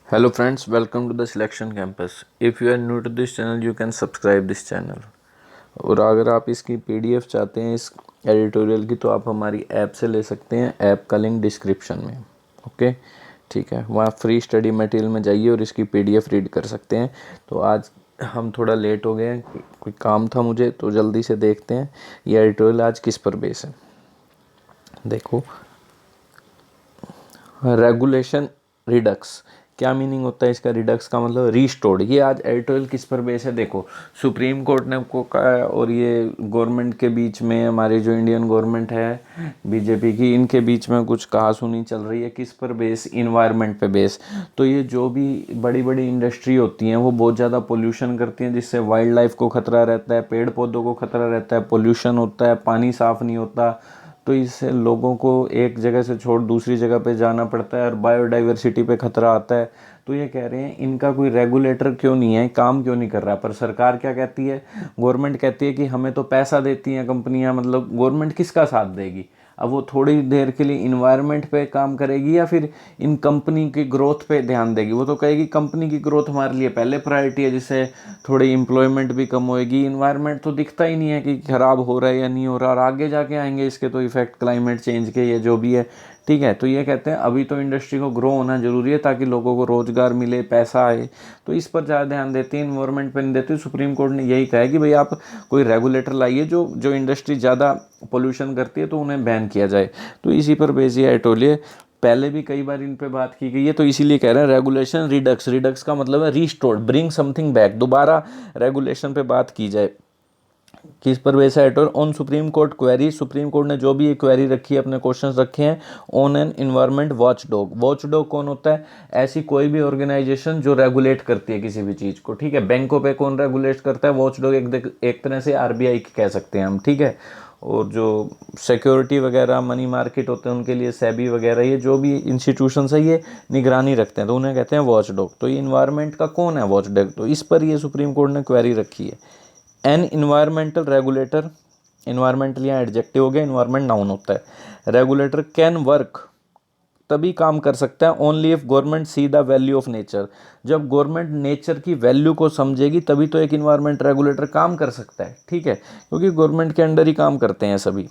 Hello friends, welcome to the Selection Campus. If you are new to this channel, you can subscribe this channel. और अगर आप इसकी PDF चाहते हैं इस एडिटोरियल की तो आप हमारी ऐप से ले सकते हैं। ऐप का लिंक डिस्क्रिप्शन में। ओके, ठीक है, वहाँ फ्री स्टडी मटेरियल में जाइए और इसकी पीडीएफ रीड कर सकते हैं। तो आज हम थोड़ा लेट हो गए हैं, कोई काम था मुझे, तो जल्दी से देखते हैं ये एडिटोरियल आज किस पर बेस है। देखो, रेगुलेशन रिडक्स, क्या मीनिंग होता है इसका? रिडक्स का मतलब रीस्टोर्ड। ये आज एडिटोरियल किस पर बेस है? देखो, सुप्रीम कोर्ट ने को कहा है और ये गवर्नमेंट के बीच में, हमारी जो इंडियन गवर्नमेंट है बीजेपी की, इनके बीच में कुछ कहा सुनी चल रही है। किस पर बेस? इन्वायरमेंट पे बेस। तो ये जो भी बड़ी बड़ी इंडस्ट्री होती हैं वो बहुत ज़्यादा पोल्यूशन करती हैं, जिससे वाइल्ड लाइफ को खतरा रहता है, पेड़ पौधों को खतरा रहता है, पोल्यूशन होता है, पानी साफ़ नहीं होता। तो इससे लोगों को एक जगह से छोड़ दूसरी जगह पे जाना पड़ता है और बायोडाइवर्सिटी पे खतरा आता है। तो ये कह रहे हैं इनका कोई रेगुलेटर क्यों नहीं है, काम क्यों नहीं कर रहा? पर सरकार क्या कहती है? गवर्नमेंट कहती है कि हमें तो पैसा देती हैं कंपनियां, मतलब गवर्नमेंट किसका साथ देगी? अब वो थोड़ी देर के लिए इन्वायरमेंट पे काम करेगी या फिर इन कंपनी की ग्रोथ पे ध्यान देगी? वो तो कहेगी कंपनी की ग्रोथ हमारे लिए पहले प्रायोरिटी है, जिससे थोड़ी एम्प्लॉयमेंट भी कम होएगी। इन्वायरमेंट तो दिखता ही नहीं है कि ख़राब हो रहा है या नहीं हो रहा, और आगे जाके आएंगे इसके तो इफ़ेक्ट क्लाइमेट चेंज के, या जो भी है। ठीक है, तो ये कहते हैं अभी तो इंडस्ट्री को ग्रो होना ज़रूरी है ताकि लोगों को रोज़गार मिले, पैसा आए। तो इस पर ज़्यादा ध्यान देते हैं, इन्वायरमेंट पर नहीं देते। सुप्रीम कोर्ट ने यही कहा है कि भाई आप कोई रेगुलेटर लाइए जो जो इंडस्ट्री ज़्यादा पोल्यूशन करती है तो उन्हें बैन किया जाए। तो इसी पर बेस ये एटोलिए, पहले भी कई बार इन पे बात की गई है, तो इसीलिए कह रहे हैं रेगुलेशन रिडक्स। रिडक्स का मतलब है रीस्टोर, ब्रिंग समथिंग बैक, दोबारा रेगुलेशन पे बात की जाए। किस पर बेस है? Ettore on supreme court query. Supreme Court ने जो भी ये क्वेरी रखी है, अपने क्वेश्चंस रखे हैं on an environment watch dog. Watch dog कौन होता है? ऐसी कोई भी ऑर्गेनाइजेशन जो रेगुलेट करती है किसी भी चीज़ को। ठीक है, बैंकों पे कौन रेगुलेट करता है? वॉच डॉग एक तरह से आरबीआई की कह सकते हैं हम। ठीक है, और जो सिक्योरिटी वगैरह, मनी मार्केट होते हैं, उनके लिए सेबी वगैरह, ये जो भी इंस्टीट्यूशन है ये निगरानी रखते हैं, तो उन्हें कहते हैं वॉच डॉग। तो ये इन्वायरमेंट का कौन है वॉच डॉग? तो इस पर ये सुप्रीम कोर्ट ने क्वेरी रखी है। एन इन्वायरमेंटल रेगुलेटर, इन्वायरमेंटल यहाँ एडजेक्टिव हो गया, इन्वायरमेंट नाउन होता है। रेगुलेटर कैन वर्क, तभी काम कर सकता है only if government see the value of nature. जब गवर्नमेंट नेचर की वैल्यू को समझेगी तभी तो एक इन्वायरमेंट रेगुलेटर काम कर सकता है। ठीक है, क्योंकि गवर्नमेंट के अंडर ही काम करते हैं सभी।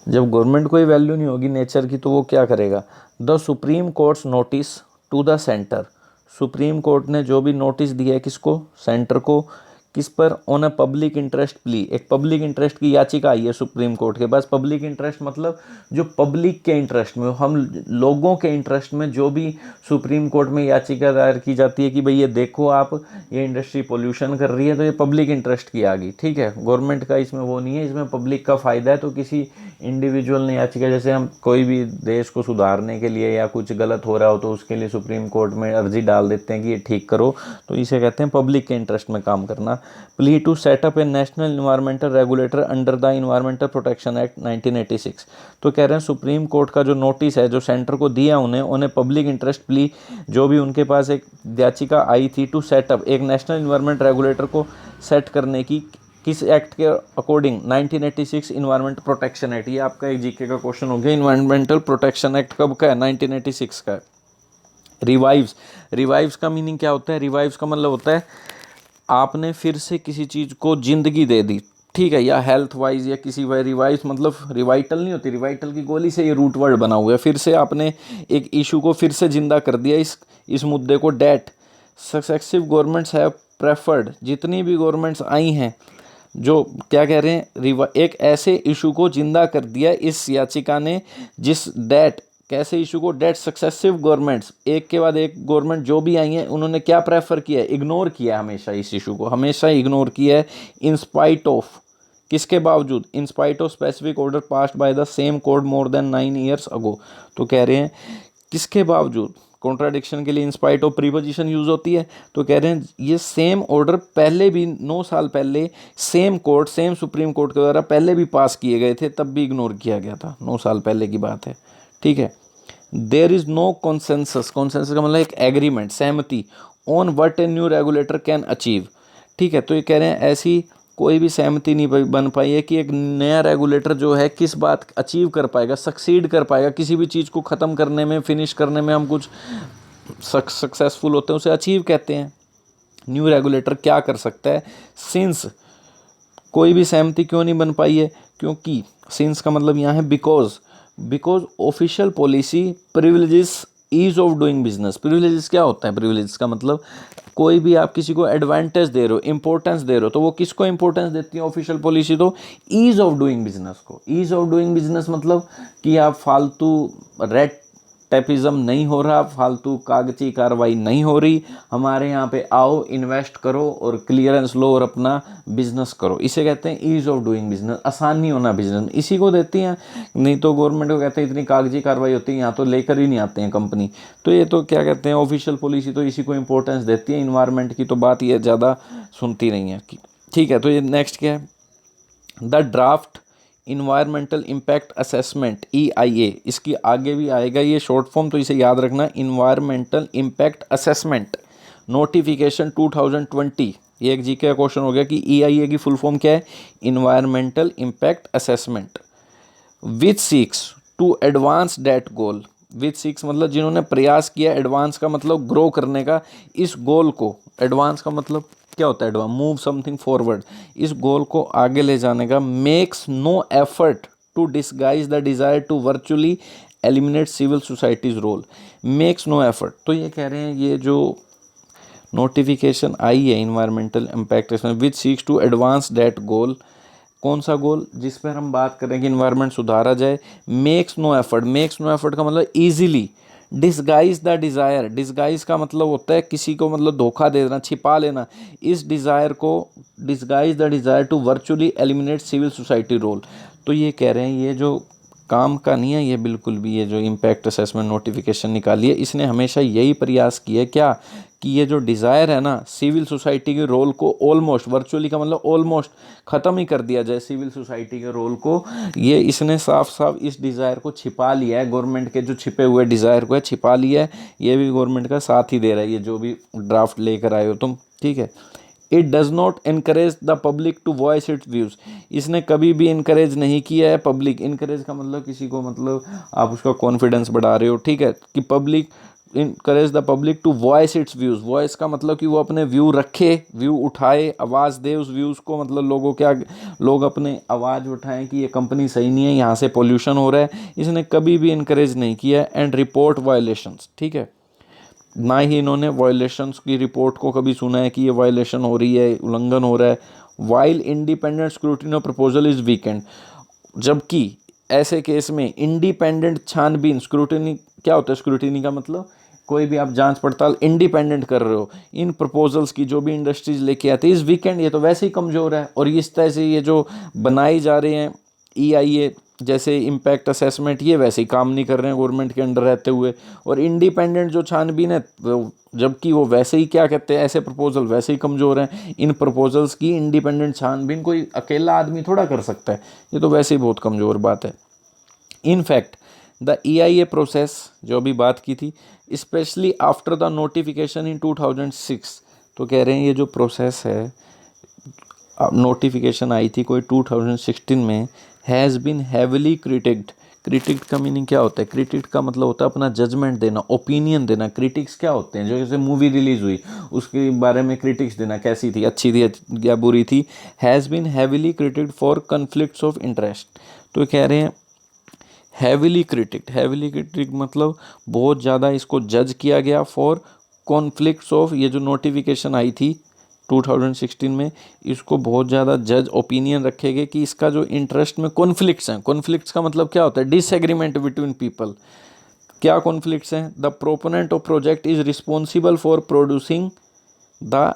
जब गवर्नमेंट को ही वैल्यू नहीं होगी नेचर की तो वो क्या करेगा? The Supreme Court's notice to the centre. Supreme Court ने जो भी नोटिस दिया है किसको? सेंटर को। किस पर? On a public interest plea. एक पब्लिक इंटरेस्ट की याचिका आई है सुप्रीम कोर्ट के पास। पब्लिक इंटरेस्ट मतलब जो पब्लिक के इंटरेस्ट में, हम लोगों के इंटरेस्ट में जो भी सुप्रीम कोर्ट में याचिका दायर की जाती है कि भाई ये देखो आप, ये इंडस्ट्री पोल्यूशन कर रही है, तो ये पब्लिक इंटरेस्ट की आ गई। ठीक है, गवर्नमेंट का इसमें वो नहीं है, इसमें पब्लिक का फ़ायदा है। तो किसी इंडिविजुअल ने याचिका, जैसे हम कोई भी देश को सुधारने के लिए या कुछ गलत हो रहा हो तो उसके लिए सुप्रीम कोर्ट में अर्जी डाल देते हैं कि ये ठीक करो, तो इसे कहते हैं पब्लिक के इंटरेस्ट में काम करना। Plea to set up a national environmental regulator under the Environmental Protection Act 1986। तो कह रहे हैं सुप्रीम कोर्ट का जो नोटिस है जो सेंटर को दिया उन्हें पब्लिक इंटरेस्ट प्ली, जो भी उनके पास एक याचिका आई थी टू सेटअप एक नेशनल इन्वायरमेंट रेगुलेटर को सेट करने की, किस एक्ट के अकॉर्डिंग? 1986 environment protection act. ये आपका एक जीके का क्वेश्चन हो गया। इन्वायरमेंटल प्रोटेक्शन एक्ट कब का है? 1986 का है। रिवाइव्स, रिवाइव्स का मीनिंग क्या होता है? रिवाइव्स का मतलब होता है आपने फिर से किसी चीज़ को जिंदगी दे दी। ठीक है, या हेल्थ वाइज या किसी वाइज। रिवाइव्स मतलब रिवाइटल नहीं होती, रिवाइटल की गोली से ये रूट वर्ड बना हुआ है। फिर से आपने एक इशू को फिर से जिंदा कर दिया, इस मुद्दे को। That successive governments have preferred, जितनी भी गवर्नमेंट्स आई हैं जो क्या कह रहे हैं, एक ऐसे इशू को जिंदा कर दिया इस याचिका ने, जिस डेट, कैसे इशू को? डेट सक्सेसिव गवर्नमेंट्स, एक के बाद एक गवर्नमेंट जो भी आई हैं उन्होंने क्या प्रेफर किया है? इग्नोर किया है हमेशा, इस इशू को हमेशा इग्नोर किया है। इन स्पाइट ऑफ, किसके बावजूद? In spite of specific order passed by the same court more than 9 years अगो। तो कह रहे हैं किसके बावजूद? कॉन्ट्राडिक्शन के लिए in spite of preposition use होती है। तो कह रहे हैं ये सेम ऑर्डर पहले भी 9 साल पहले same court, same supreme court के द्वारा पहले भी पास किए गए थे, तब भी इग्नोर किया गया था। 9 साल पहले की बात है। ठीक है, there is no consensus, consensus का मतलब एक एग्रीमेंट, सहमति, on what a new regulator can achieve. ठीक है, तो ये कह रहे हैं ऐसी कोई भी सहमति नहीं बन पाई है कि एक नया रेगुलेटर जो है किस बात अचीव कर पाएगा, सक्सीड कर पाएगा, किसी भी चीज़ को ख़त्म करने में, फिनिश करने में, हम कुछ सक्सेसफुल होते हैं उसे अचीव कहते हैं। न्यू रेगुलेटर क्या कर सकता है, सिंस कोई भी सहमति क्यों नहीं बन पाई है, क्योंकि सिंस का मतलब यहाँ है because official policy privileges ease of doing business. Privileges क्या होता है, प्रिविलेजेस का मतलब कोई भी आप किसी को एडवांटेज दे रहे हो, इंपॉर्टेंस दे रहे हो, तो वो किसको इंपॉर्टेंस देती है ऑफिशियल पॉलिसी, तो ईज ऑफ डूइंग बिजनेस को। ईज ऑफ डूइंग बिजनेस मतलब कि आप फालतू रेड टेपिज्म नहीं हो रहा, फालतू कागजी कार्रवाई नहीं हो रही, हमारे यहाँ पे आओ, इन्वेस्ट करो और क्लियरेंस लो और अपना बिजनेस करो। इसे कहते हैं ईज ऑफ डूइंग बिजनेस, आसानी होना बिजनेस, इसी को देती हैं। नहीं तो गवर्नमेंट को कहते हैं इतनी कागजी कार्रवाई होती है, यहाँ तो लेकर ही नहीं आते हैं कंपनी। तो ये तो क्या कहते हैं, ऑफिशियल पॉलिसी तो इसी को इंपॉर्टेंस देती है, इन्वायरमेंट की तो बात ये ज़्यादा सुनती नहीं है। ठीक है, तो ये नेक्स्ट क्या है, the draft environmental impact assessment EIA, इसकी आगे भी आएगा ये शॉर्ट फॉर्म, तो इसे याद रखना, इन्वायरमेंटल इम्पैक्ट असेसमेंट नोटिफिकेशन 2020। ये एक जीके का क्वेश्चन हो गया कि EIA की फुल फॉर्म क्या है, environmental impact assessment, which seeks to advance that goal. Which seeks मतलब जिन्होंने प्रयास किया, एडवांस का मतलब ग्रो करने का, इस गोल को, एडवांस का मतलब क्या होता है, एडवांस मूव समथिंग फॉरवर्ड, इस गोल को आगे ले जाने का, makes no effort to disguise the desire to virtually eliminate civil society's role. Makes no effort, तो ये कह रहे हैं ये जो नोटिफिकेशन आई है environmental impact which seeks to advance that goal, कौन सा गोल, जिस पर हम बात करें कि इन्वायरमेंट सुधारा जाए, makes no effort. Makes no effort का मतलब easily disguise the desire, disguise का मतलब होता है किसी को मतलब धोखा दे देना, छिपा लेना, इस डिज़ायर को, disguise the desire to virtually eliminate civil society role. तो ये कह रहे हैं ये जो काम का नहीं है ये बिल्कुल भी, ये जो इम्पैक्ट असेसमेंट नोटिफिकेशन निकाली है इसने हमेशा यही प्रयास किया क्या, कि ये जो डिज़ायर है ना सिविल सोसाइटी के रोल को ऑलमोस्ट, वर्चुअली का मतलब ऑलमोस्ट ख़त्म ही कर दिया जाए सिविल सोसाइटी के रोल को, ये इसने साफ साफ इस डिज़ायर को छिपा लिया है, गवर्नमेंट के जो छिपे हुए डिज़ायर को है छिपा लिया है। ये भी गवर्नमेंट का साथ ही दे रहा है ये जो भी ड्राफ्ट लेकर आए हो तुम, ठीक है। It does not encourage the public to voice its views, इसने कभी भी इनकरेज नहीं किया है पब्लिक, इनकरेज का मतलब किसी को मतलब आप उसका कॉन्फिडेंस बढ़ा रहे हो, ठीक है, कि public encourage the public to voice its views. Voice का मतलब कि वो अपने व्यू रखे, व्यू उठाए, आवाज़ दे उस व्यूज़ को, मतलब लोगों क्या, लोग अपने आवाज़ उठाएं कि ये कंपनी सही नहीं है, यहाँ से पोल्यूशन हो रहा है, इसने कभी भी इनकरेज नहीं किया। एंड रिपोर्ट वायलेशंस, ठीक है, ना ही इन्होंने वायलेशंस की रिपोर्ट को कभी सुना है कि ये वायलेशन हो रही है, उल्लंघन हो रहा है। While independent scrutiny of proposal is weekend, जबकि ऐसे केस में इंडिपेंडेंट छानबीन, स्क्रूटिनी क्या होता है, स्क्रूटिनी का मतलब कोई भी आप जांच पड़ताल इंडिपेंडेंट कर रहे हो इन प्रपोजल्स की, जो भी इंडस्ट्रीज लेके आते हैं, इस वीकेंड ये तो वैसे ही कमज़ोर है। और इस तरह से ये जो बनाई जा रहे हैं EIA जैसे इम्पैक्ट असेसमेंट, ये वैसे ही काम नहीं कर रहे हैं गवर्नमेंट के अंडर रहते हुए। और इंडिपेंडेंट जो छानबीन है जबकि वो वैसे ही क्या कहते हैं, ऐसे प्रपोजल वैसे ही कमज़ोर हैं। इन प्रपोजल्स की इंडिपेंडेंट छानबीन कोई अकेला आदमी थोड़ा कर सकता है, ये तो वैसे ही बहुत कमज़ोर बात है। In fact the EIA process जो अभी बात की थी, स्पेशली आफ्टर द नोटिफिकेशन इन 2006, तो कह रहे हैं ये जो प्रोसेस है, नोटिफिकेशन आई थी कोई 2016 में, has been heavily criticised. Criticised का मीनिंग क्या होता है, क्रिटिक्ड का मतलब होता है अपना जजमेंट देना, ओपिनियन देना। क्रिटिक्स क्या होते हैं, जो जैसे मूवी रिलीज़ हुई उसके बारे में क्रिटिक्स देना, कैसी थी, अच्छी थी या बुरी थी। Has been heavily criticised for conflicts of interest, तो कह रहे हैं हैविली क्रिटिक्ड, हैविली क्रिटिक्ड मतलब बहुत ज़्यादा इसको जज किया गया फॉर कॉन्फ्लिक्ट्स ऑफ, ये जो नोटिफिकेशन आई थी 2016 में, इसको बहुत ज़्यादा जज ओपिनियन रखे गए कि इसका जो इंटरेस्ट में कॉन्फ्लिक्ट्स हैं, कॉन्फ्लिक्ट्स का मतलब क्या होता है, डिसएग्रीमेंट बिटवीन पीपल। क्या कॉन्फ्लिक्ट्स हैं, the proponent of project is responsible for producing the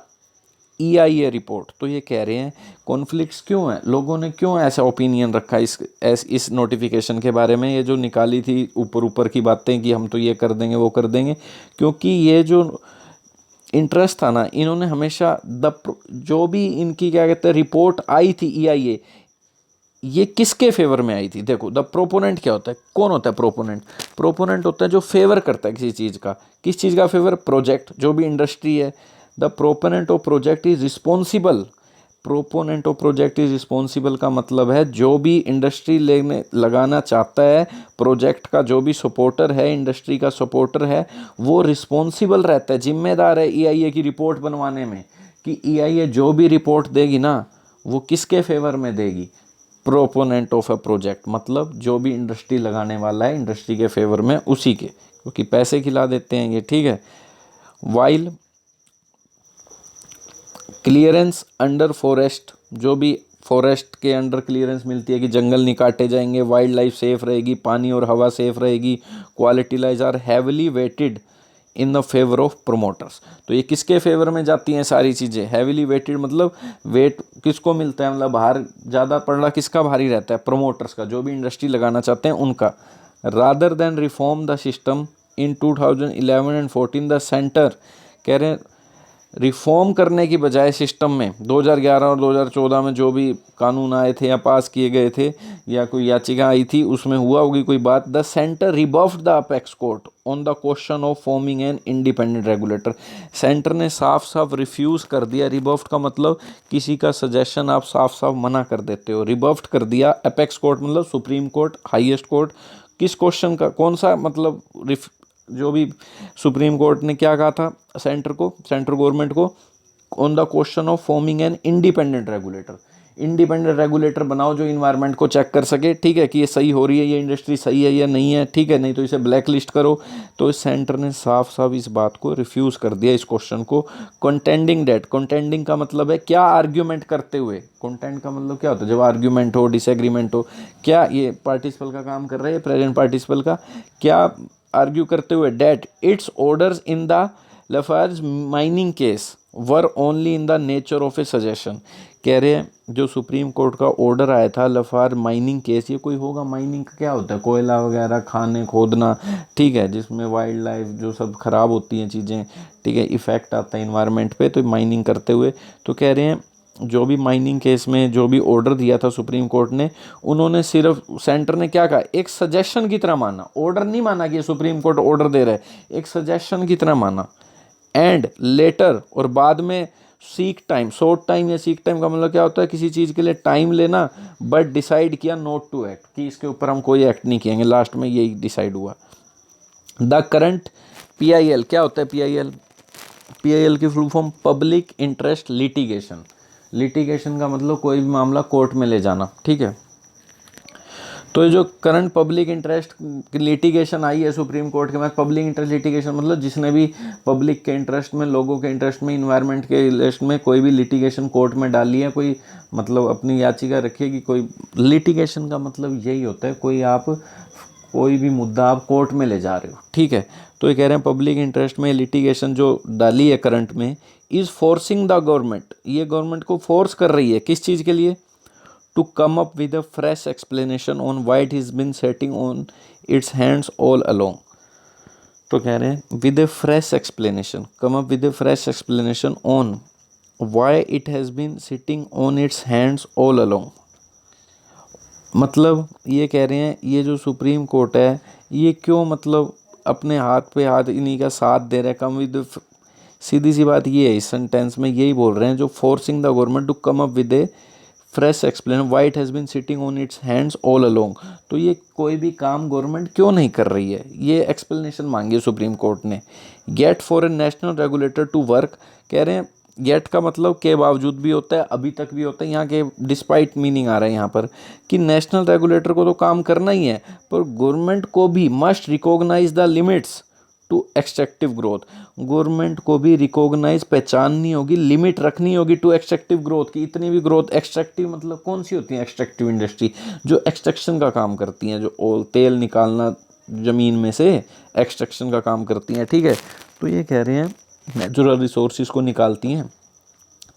EIA report. तो ये कह रहे हैं कॉन्फ्लिक्ट्स क्यों हैं, लोगों ने क्यों ऐसा ओपिनियन रखा इस नोटिफिकेशन के बारे में, ये जो निकाली थी ऊपर ऊपर की बातें कि हम तो ये कर देंगे वो कर देंगे, क्योंकि ये जो इंटरेस्ट था ना, इन्होंने हमेशा जो भी इनकी क्या कहते हैं रिपोर्ट आई थी EIA, ये किसके फेवर में आई थी। देखो द प्रोपोनेंट क्या होता है, कौन होता है प्रोपोनेंट, प्रोपोनेंट होता है जो फेवर करता है किसी चीज़ का, किस चीज़ का फेवर, प्रोजेक्ट, जो भी इंडस्ट्री है। The proponent of project is responsible proponent of project is responsible का मतलब है जो भी इंडस्ट्री लेने लगाना चाहता है, प्रोजेक्ट का जो भी सपोर्टर है, इंडस्ट्री का सपोर्टर है, वो रिस्पॉन्सिबल रहता है, जिम्मेदार है EIA की रिपोर्ट बनवाने में, कि EIA जो भी रिपोर्ट देगी ना वो किसके फेवर में देगी, प्रोपोनेंट ऑफ अ प्रोजेक्ट, मतलब जो भी इंडस्ट्री लगाने वाला है इंडस्ट्री के फेवर में उसी के, क्योंकि पैसे खिला देते हैं ये, ठीक है। वाइल क्लियरेंस अंडर फॉरेस्ट, जो भी फॉरेस्ट के अंडर क्लियरेंस मिलती है कि जंगल नहीं काटे जाएंगे, वाइल्ड लाइफ सेफ रहेगी, पानी और हवा सेफ रहेगी, quality lies are heavily weighted in the favour of promoters. तो ये किसके फेवर में जाती हैं सारी चीज़ें, हैविली वेटेड मतलब वेट किसको मिलता है, मतलब भार ज़्यादा पड़ना किसका भारी रहता है, प्रोमोटर्स का, जो भी इंडस्ट्री लगाना चाहते हैं उनका। Rather than reform the system in 2011 and 14 the centre, कह रहे हैं रिफॉर्म करने की बजाय सिस्टम में 2011 और 2014 में जो भी कानून आए थे या पास किए गए थे या कोई याचिका आई थी उसमें हुआ होगी कोई बात, the centre rebuffed the apex court on the question of forming an independent regulator. Centre ने साफ साफ रिफ्यूज़ कर दिया, रिबफ्ड का मतलब किसी का सजेशन आप साफ साफ मना कर देते हो, रिबफ्ड कर दिया। अपेक्स कोर्ट मतलब सुप्रीम कोर्ट, हाईएस्ट कोर्ट, किस क्वेश्चन का, कौन सा, मतलब जो भी सुप्रीम कोर्ट ने क्या कहा था सेंटर को, सेंट्रल गवर्नमेंट को, on the question of forming an independent regulator, independent regulator बनाओ जो इन्वायरमेंट को चेक कर सके, ठीक है, कि ये सही हो रही है, ये इंडस्ट्री सही है या नहीं है, ठीक है, नहीं तो इसे ब्लैक लिस्ट करो। तो इस सेंटर ने साफ साफ इस बात को रिफ्यूज़ कर दिया, इस क्वेश्चन को। कंटेंडिंग डेट, कंटेंडिंग का मतलब है क्या आर्ग्यूमेंट करते हुए, कंटेंट का मतलब क्या होता है, जब आर्ग्यूमेंट हो, डिसएग्रीमेंट हो, क्या ये पार्टिसिपल का काम कर रहे हैं, प्रेजेंट पार्टिसिपल का, क्या आर्ग्यू करते हुए, that its orders in the Lafarge mining case were only in the nature of a suggestion. कह रहे हैं जो सुप्रीम कोर्ट का ऑर्डर आया था लफार माइनिंग केस, ये कोई होगा, माइनिंग का क्या होता है, कोयला वगैरह खाने खोदना, ठीक है, जिसमें वाइल्ड लाइफ जो सब खराब होती हैं चीज़ें, ठीक है, इफ़ेक्ट आता है इन्वायरमेंट पे, तो माइनिंग करते हुए। तो कह रहे हैं जो भी माइनिंग केस में जो भी ऑर्डर दिया था सुप्रीम कोर्ट ने, उन्होंने सिर्फ, सेंटर ने क्या कहा, एक सजेशन की तरह माना, ऑर्डर नहीं माना कि सुप्रीम कोर्ट ऑर्डर दे रहा है, एक सजेशन की तरह माना। एंड लेटर, और बाद में सीक टाइम, शॉर्ट टाइम या सीक टाइम का मतलब क्या होता है, किसी चीज़ के लिए टाइम लेना, बट डिसाइड किया नॉट टू एक्ट, कि इसके ऊपर हम कोई एक्ट नहीं किएंगे, लास्ट में यही डिसाइड हुआ। द करंट PIL, क्या होता है PIL, PIL की full form public interest litigation, litigation का मतलब कोई भी मामला कोर्ट में ले जाना, ठीक है। तो ये जो करंट पब्लिक इंटरेस्ट लिटिगेशन आई है सुप्रीम कोर्ट के बाद, पब्लिक इंटरेस्ट लिटिगेशन मतलब जिसने भी पब्लिक के इंटरेस्ट में, लोगों के इंटरेस्ट में, इन्वायरमेंट के इंटरेस्ट में कोई भी लिटिगेशन कोर्ट में डाली है, कोई मतलब अपनी याचिका रखी है कि कोई, लिटिगेशन का मतलब यही होता है कोई आप कोई भी मुद्दा आप कोर्ट में ले जा रहे हो, ठीक है। तो ये कह रहे हैं पब्लिक इंटरेस्ट में लिटिगेशन जो डाली है करंट में, इज़ फोर्सिंग द गवर्नमेंट, ये गवर्नमेंट को फोर्स कर रही है किस चीज़ के लिए, to come up with a fresh explanation on why it has been sitting on its hands all along। तो कह रहे हैं with a fresh explanation, come up with a fresh explanation on why it has been sitting on its hands all along। मतलब ये कह रहे हैं ये जो सुप्रीम कोर्ट है ये क्यों मतलब अपने हाथ पे हाथ इन्हीं का साथ दे रहा है, कम विद, सीधी सी बात ये है, इस सेंटेंस में यही बोल रहे हैं, जो forcing the government to come up with a fresh explain why it has been sitting on its hands all along. तो ये कोई भी काम गवर्नमेंट क्यों नहीं कर रही है, ये एक्सप्लेनेशन मांगी है सुप्रीम कोर्ट ने। Get for a national regulator to work, कह रहे हैं गेट का मतलब के बावजूद भी होता है, अभी तक भी होता है, यहाँ के डिस्पाइट मीनिंग आ रहा है यहाँ पर, कि नेशनल रेगुलेटर को तो काम करना ही है, पर गवर्नमेंट को भी must recognise the limits to extractive growth, government को भी रिकॉग्नाइज, पहचाननी होगी, लिमिट रखनी होगी टू एक्सट्रैक्टिव ग्रोथ की, इतनी भी ग्रोथ, एक्सट्रैक्टिव मतलब कौन सी होती है एक्सट्रैक्टिव इंडस्ट्री, जो एक्सट्रैक्शन का काम करती हैं, जो तेल निकालना ज़मीन में से, एक्सट्रैक्शन का काम करती हैं, ठीक है। तो ये कह रहे हैं नेचुरल रिसोर्सेज को निकालती हैं,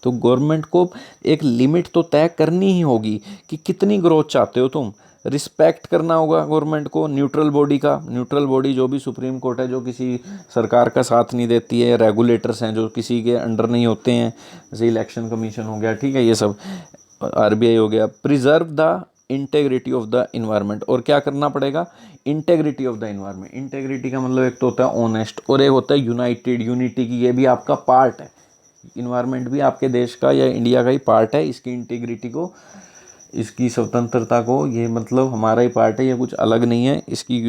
तो गवर्नमेंट को एक लिमिट तो तय करनी ही होगी कि कितनी ग्रोथ चाहते हो तुम, रिस्पेक्ट करना होगा गवर्नमेंट को न्यूट्रल बॉडी का, न्यूट्रल बॉडी जो भी सुप्रीम कोर्ट है जो किसी सरकार का साथ नहीं देती है, रेगुलेटर्स हैं जो किसी के अंडर नहीं होते हैं, जैसे इलेक्शन कमीशन हो गया, ठीक है, ये सब RBI हो गया। Preserve the integrity of the environment, और क्या करना पड़ेगा, integrity of the environment, integrity का मतलब एक तो होता है ऑनेस्ट और एक होता है यूनाइटेड, यूनिटी की, ये भी आपका पार्ट है, इन्वायरमेंट भी आपके देश का या इंडिया का ही पार्ट है, इसकी इंटीग्रिटी को, इसकी स्वतंत्रता को, ये मतलब हमारा ही पार्ट है, ये कुछ अलग नहीं है, इसकी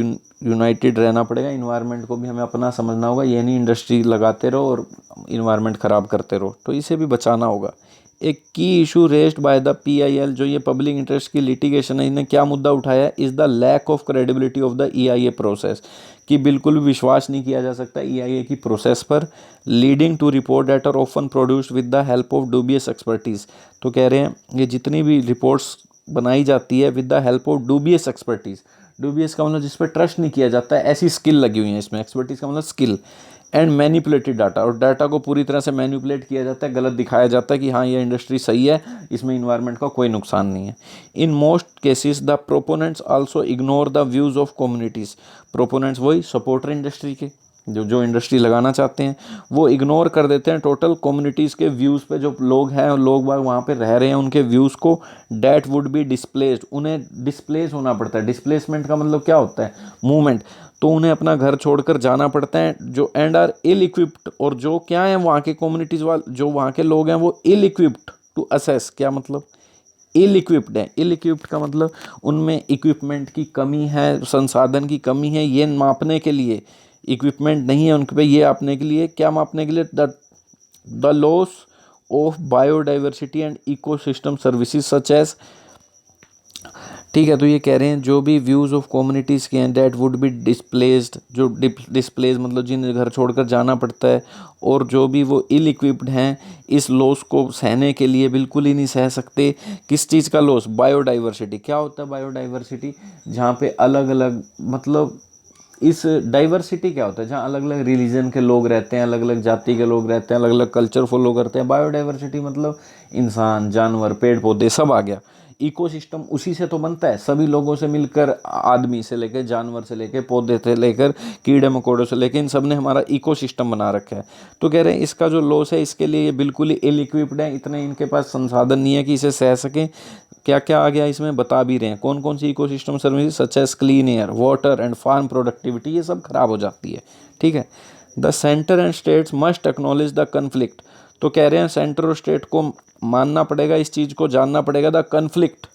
यूनाइटेड रहना पड़ेगा। इन्वायरमेंट को भी हमें अपना समझना होगा, ये नहीं इंडस्ट्री लगाते रहो और इन्वायरमेंट ख़राब करते रहो, तो इसे भी बचाना होगा। एक की issue raised by the PIL, जो ये पब्लिक इंटरेस्ट की लिटिगेशन है, इन्हें क्या मुद्दा उठाया, is the lack of credibility of the EIA process, कि बिल्कुल भी विश्वास नहीं किया जा सकता EIA की प्रोसेस पर, leading to report that are often produced with the help of dubious expertise. तो कह रहे हैं ये जितनी भी रिपोर्ट्स बनाई जाती है with the help of dubious expertise, dubious का मतलब जिस पर ट्रस्ट नहीं किया जाता है, ऐसी स्किल लगी हुई है इसमें, एक्सपर्टीज़ का मतलब स्किल, एंड मैनिपुलेटेड डाटा, और डाटा को पूरी तरह से मैनिपुलेट किया जाता है, गलत दिखाया जाता है कि हाँ ये इंडस्ट्री सही है, इसमें इन्वायरमेंट का कोई नुकसान नहीं है। In most cases the proponents also ignore the views of communities, proponents वही सपोर्टर इंडस्ट्री के, जो इंडस्ट्री लगाना चाहते हैं, वो इग्नोर कर देते हैं टोटल कम्युनिटीज़ के व्यूज़ पे, जो लोग हैं, लोग बाग वहाँ पे रह रहे हैं, उनके व्यूज़ को, डैट वुड बी डिस्प्लेस्ड, उन्हें डिस्प्लेस होना पड़ता है। डिस्प्लेसमेंट का मतलब क्या होता है, मूवमेंट, तो उन्हें अपना घर छोड़कर जाना पड़ता है, जो एंड आर इल इक्विप्ड, और जो क्या है वहाँ के कम्युनिटीज़ वाले, जो वहाँ के लोग हैं वो इल इक्विप्ड टू असेस, क्या मतलब इल इक्विप्ड है, इल इक्विप्ड का मतलब उनमें इक्विपमेंट की कमी है, संसाधन की कमी है, ये मापने के लिए इक्विपमेंट नहीं है उनके पे, ये मापने के लिए, क्या मापने के लिए, the loss of biodiversity and ecosystem services such as, ठीक है। तो ये कह रहे हैं जो भी व्यूज़ ऑफ कम्युनिटीज़ के हैं दैट वुड बी डिस्प्लेस्ड, जो डिस्प्लेस मतलब जिन्हें घर छोड़कर जाना पड़ता है, और जो भी वो इल इक्विप्ड हैं इस लॉस को सहने के लिए, बिल्कुल ही नहीं सह सकते। किस चीज़ का लॉस, बायोडाइवर्सिटी, क्या होता है बायोडाइवर्सिटी, जहाँ पे अलग अलग, मतलब इस डाइवर्सिटी क्या होता है, जहाँ अलग अलग रिलीजन के लोग रहते हैं, अलग अलग जाति के लोग रहते हैं, अलग अलग कल्चर फॉलो करते हैं। बायोडाइवर्सिटी मतलब इंसान, जानवर, पेड़ पौधे सब आ गया। इकोसिस्टम उसी से तो बनता है, सभी लोगों से मिलकर, आदमी से लेकर, जानवर से लेकर, पौधे से लेकर, कीड़े मकोड़ों से लेकर, इन सब ने हमारा इकोसिस्टम बना रखा है। तो कह रहे हैं इसका जो लॉस है इसके लिए ये बिल्कुल ही इल इक्विप्ड है, इतने इनके पास संसाधन नहीं है कि इसे सह सकें। क्या क्या आ गया इसमें बता भी रहे हैं, कौन कौन सी ecosystem service, such as clean air, water and farm productivity, ये सब खराब हो जाती है, ठीक है। The centre and states must acknowledge the conflict, तो कह रहे हैं सेंटर और स्टेट को मानना पड़ेगा, इस चीज़ को जानना पड़ेगा, द कन्फ्लिक्ट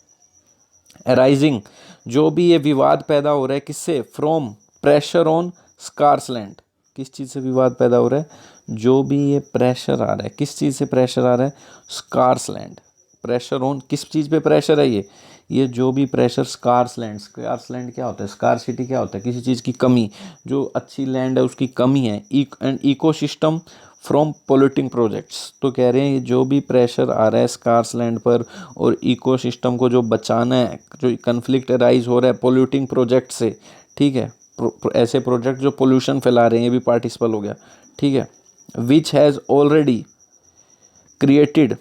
अराइजिंग, जो भी ये विवाद पैदा हो रहा है, किससे, from pressure on scarce land, किस चीज़ से विवाद पैदा हो रहा है, जो भी ये प्रेशर आ रहा है, किस चीज़ से प्रेशर आ रहा है, स्कार्स लैंड, प्रेशर ऑन, किस चीज़ पे प्रेशर है, ये जो भी प्रेशर, स्कार्स लैंड क्या होता है, स्कारसिटी क्या होता है, किसी चीज़ की कमी, जो अच्छी लैंड है उसकी कमी है, and ecosystem from polluting projects, तो कह रहे हैं जो भी प्रेशर आ रहा है स्कार्स लैंड पर और इकोसिस्टम को जो बचाना है, जो कन्फ्लिक्ट अराइज हो रहा है पोल्यूटिंग प्रोजेक्ट से, ठीक है, ऐसे प्रोजेक्ट जो पोल्यूशन फैला रहे हैं, ये भी पार्टिसिपल हो गया, ठीक है। विच हैज़ ऑलरेडी क्रिएटेड,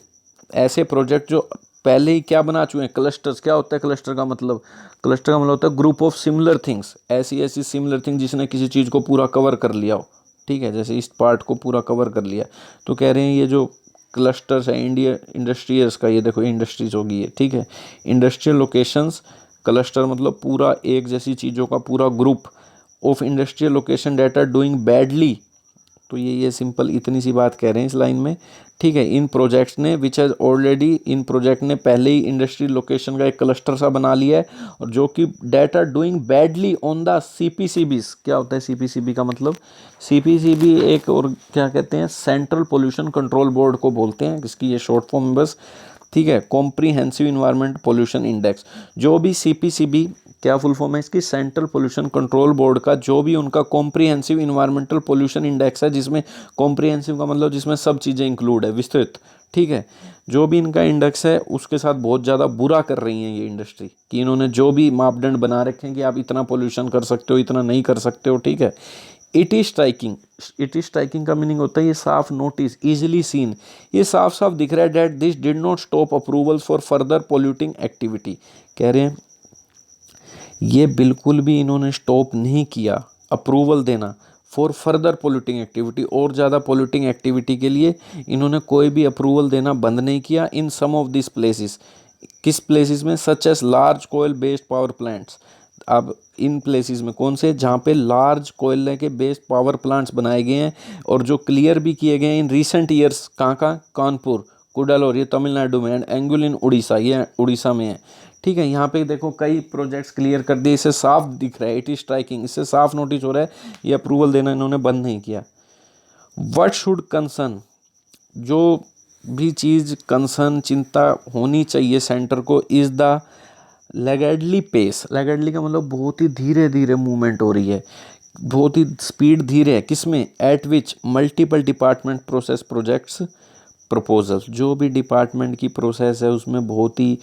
ऐसे प्रोजेक्ट जो पहले ही क्या बना चुके हैं, क्लस्टर्स, क्या होता है क्लस्टर का मतलब, क्लस्टर का मतलब होता है ग्रुप ऑफ सिमिलर थिंग्स, ऐसी ऐसी सिमिलर थिंग जिसने किसी चीज़ को पूरा कवर कर लिया हो, ठीक है, जैसे इस पार्ट को पूरा कवर कर लिया। तो कह रहे हैं ये जो क्लस्टर्स है इंडिया इंडस्ट्रीज का, ये देखो इंडस्ट्रीज होगी ये, ठीक है, इंडस्ट्रियल लोकेशंस, क्लस्टर मतलब पूरा एक जैसी चीज़ों का पूरा group, of industrial location that are doing badly, तो ये सिंपल इतनी सी बात कह रहे हैं इस लाइन में, ठीक है। इन प्रोजेक्ट्स ने which has already, in project ने पहले ही इंडस्ट्री लोकेशन का एक क्लस्टर सा बना लिया है, और जो कि that are doing badly on the CPCBs, क्या होता है CPCB का मतलब, CPCB एक और क्या कहते हैं, सेंट्रल पोल्यूशन कंट्रोल बोर्ड को बोलते हैं, इसकी ये शॉर्ट फॉर्म बस, ठीक है, कॉम्प्रीहेंसिव इन्वायरमेंट पोल्यूशन इंडेक्स, जो भी CPCB, क्या फुल फॉर्म है इसकी, सेंट्रल पोल्यूशन कंट्रोल बोर्ड का जो भी उनका कॉम्प्रीहेंसिव इन्वायरमेंटल पोल्यूशन इंडेक्स है, जिसमें कॉम्प्रीहेंसिव का मतलब जिसमें सब चीज़ें इंक्लूड है, विस्तृत, ठीक है, जो भी इनका इंडेक्स है उसके साथ बहुत ज़्यादा बुरा कर रही है ये इंडस्ट्री, कि इन्होंने जो भी मापदंड बना रखे हैं कि आप इतना पोल्यूशन कर सकते हो, इतना नहीं कर सकते हो, ठीक है। इट इज स्ट्राइकिंग का मीनिंग होता है ये साफ नोटिस, इजिली सीन, ये साफ साफ दिख रहा है that this did not stop approvals for further polluting activity, कह रहे हैं ये बिल्कुल भी इन्होंने स्टॉप नहीं किया अप्रूवल देना फॉर फर्दर पोल्यूटिंग एक्टिविटी, और ज़्यादा पोल्यूटिंग एक्टिविटी के लिए इन्होंने कोई भी अप्रूवल देना बंद नहीं किया। इन सम ऑफ दिस प्लेसेस, किस प्लेसेस में, सच एस लार्ज कोयल बेस्ड पावर प्लांट्स, अब इन प्लेसेस में कौन से, जहाँ पे लार्ज कोयले के बेस्ड पावर प्लांट्स बनाए गए हैं और जो क्लियर भी किए गए हैं इन रिसेंट ईयर्स। कहाँ का, कानपुर, कुडालोर, ये तमिलनाडु में, एंड एंगुल इन उड़ीसा, ये उड़ीसा में है। ठीक है, यहाँ पे देखो कई प्रोजेक्ट्स क्लियर कर दिए, इससे साफ दिख रहा है, इट इज स्ट्राइकिंग, इससे साफ नोटिस हो रहा है ये अप्रूवल देना इन्होंने बंद नहीं किया। व्हाट शुड कंसर्न, जो भी चीज़ कंसर्न, चिंता होनी चाहिए सेंटर को, इज़ द लैगर्डली पेस। लैगर्डली का मतलब बहुत ही धीरे धीरे मूवमेंट हो रही है, बहुत ही स्पीड धीरे है, किसमें, eight which multiple department process projects proposals. जो भी डिपार्टमेंट की प्रोसेस है उसमें बहुत ही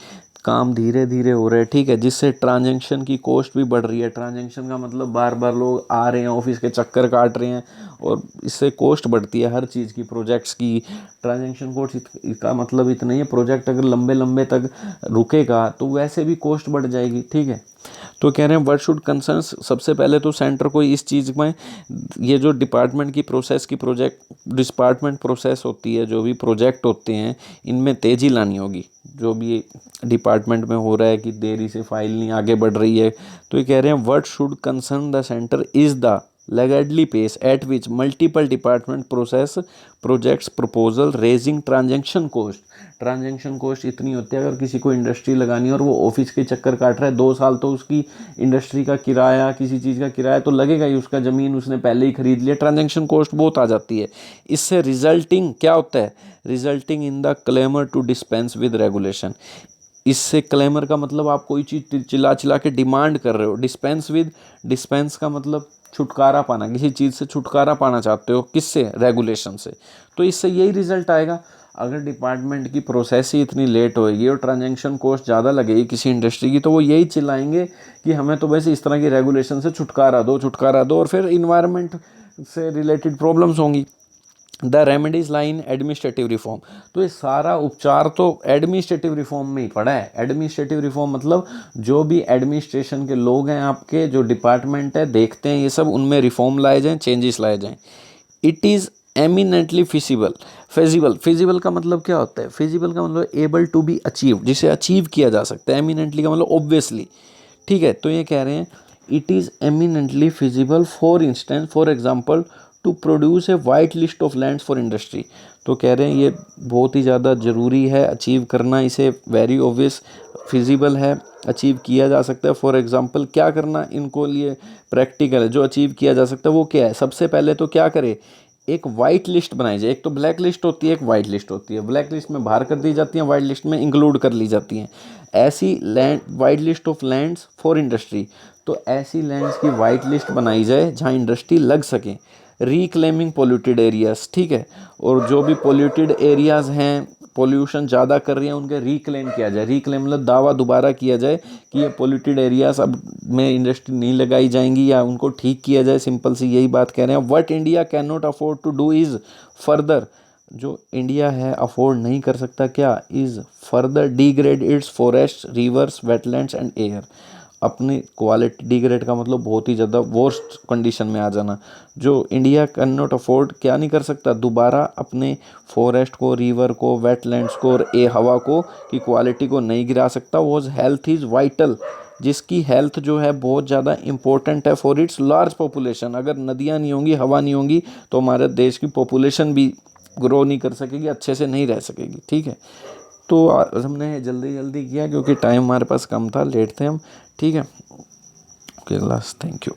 काम धीरे धीरे हो रहा है। ठीक है, जिससे ट्रांजैक्शन की कॉस्ट भी बढ़ रही है। ट्रांजैक्शन का मतलब बार बार लोग आ रहे हैं, ऑफिस के चक्कर काट रहे हैं, और इससे कॉस्ट बढ़ती है हर चीज़ की, प्रोजेक्ट्स की। ट्रांजैक्शन कॉस्ट का मतलब इतना ही है, प्रोजेक्ट अगर लंबे लंबे तक रुकेगा तो वैसे भी कॉस्ट बढ़ जाएगी। ठीक है, तो कह रहे हैं व्हाट शुड कंसर्न, सबसे पहले तो सेंटर को इस चीज़ में, ये जो डिपार्टमेंट की प्रोसेस की डिपार्टमेंट प्रोसेस होती है, जो भी प्रोजेक्ट होते हैं, इनमें तेज़ी लानी होगी। जो भी डिपार्टमेंट में हो रहा है कि देरी से फाइल नहीं आगे बढ़ रही है, तो ये कह रहे हैं what should concern the centre is the laggardly pace at which multiple department process projects proposal raising transaction cost. Transaction cost इतनी होती है, अगर किसी को इंडस्ट्री लगानी है और वो ऑफिस के चक्कर काट रहा है 2 साल, तो उसकी इंडस्ट्री का किराया, किसी चीज़ का किराया तो लगेगा ही, उसका ज़मीन उसने पहले ही खरीद लिया, ट्रांजैक्शन कॉस्ट बहुत आ जाती है। इससे रिजल्टिंग क्या होता है, resulting in the clamour to dispense with regulation. इससे क्लेमर का मतलब आप कोई चीज़ चिल्ला चिल्ला के डिमांड कर रहे हो, डिस्पेंस का मतलब छुटकारा पाना, किसी चीज़ से छुटकारा पाना चाहते हो, किससे, रेगुलेशन से। तो इससे यही रिजल्ट आएगा। अगर डिपार्टमेंट की प्रोसेस ही इतनी लेट होएगी और ट्रांजैक्शन कॉस्ट ज़्यादा लगेगी किसी इंडस्ट्री की, तो वो यही चिल्लाएंगे कि हमें तो वैसे इस तरह की रेगुलेशन से छुटकारा दो, और फिर इन्वायरमेंट से रिलेटेड प्रॉब्लम्स होंगी। The remedies line administrative reform, तो ये सारा उपचार तो एडमिनिस्ट्रेटिव रिफॉर्म में ही पड़ा है। एडमिनिस्ट्रेटिव रिफॉर्म मतलब जो भी एडमिनिस्ट्रेशन के लोग हैं, आपके जो डिपार्टमेंट है, देखते हैं ये सब, उनमें रिफॉर्म लाए जाएँ, चेंजेस लाए जाएँ। इट इज़ एमिनेंटली फिजिबल का मतलब क्या होता है, फिजिबल का मतलब एबल टू बी अचीव, जिसे अचीव किया जा सकता है। एमिनेंटली का मतलब ऑब्वियसली। ठीक है, तो ये कह रहे हैं it is eminently feasible for example to produce a white list of lands for industry. तो कह रहे हैं ये बहुत ही ज़्यादा ज़रूरी है अचीव करना इसे, वेरी ऑब्वियस, फिजिबल है, अचीव किया जा सकता है। फॉर एग्जांपल क्या करना इनको लिए प्रैक्टिकल है, जो अचीव किया जा सकता है वो क्या है, सबसे पहले तो क्या करे, एक वाइट लिस्ट बनाई जाए। एक तो ब्लैक लिस्ट होती है, एक वाइट लिस्ट होती है। ब्लैक लिस्ट में बाहर कर दी जाती हैं, वाइट लिस्ट में इंक्लूड कर ली जाती हैं। ऐसी land, white list of lands for industry, तो ऐसी लैंड्स की वाइट लिस्ट बनाई जाए जहाँ इंडस्ट्री लग सके। रिक्लेमिंग पोल्यूटेड एरियाज, ठीक है, और जो भी पोल्यूटेड एरियाज हैं, पोल्यूशन ज़्यादा कर रही है, उनके रिक्लेम किया जाए। रिक्लेम मतलब दावा दोबारा किया जाए कि ये पोल्यूटेड एरियाज अब में इंडस्ट्री नहीं लगाई जाएंगी, या उनको ठीक किया जाए। सिंपल सी यही बात कह रहे हैं। What India can not afford to do is further, जो इंडिया है अफोर्ड नहीं कर सकता क्या, is further degrade its forest, rivers, wetlands and air. अपनी क्वालिटी, डिग्रेड का मतलब बहुत ही ज़्यादा वर्स्ट कंडीशन में आ जाना। जो इंडिया कैन नॉट अफोर्ड क्या नहीं कर सकता, दोबारा अपने फॉरेस्ट को, रिवर को, वेटलैंड्स को और हवा को की क्वालिटी को नहीं गिरा सकता। वॉज हेल्थ इज़ वाइटल, जिसकी हेल्थ जो है बहुत ज़्यादा इंपॉर्टेंट है फॉर इट्स लार्ज पॉपुलेशन। अगर नदियाँ नहीं होंगी, हवा नहीं होंगी, तो हमारे देश की पॉपुलेशन भी ग्रो नहीं कर सकेगी, अच्छे से नहीं रह सकेगी। ठीक है, तो हमने जल्दी जल्दी किया क्योंकि टाइम हमारे पास कम था, लेट थे हम। ठीक है, ओके, लास्ट, थैंक यू।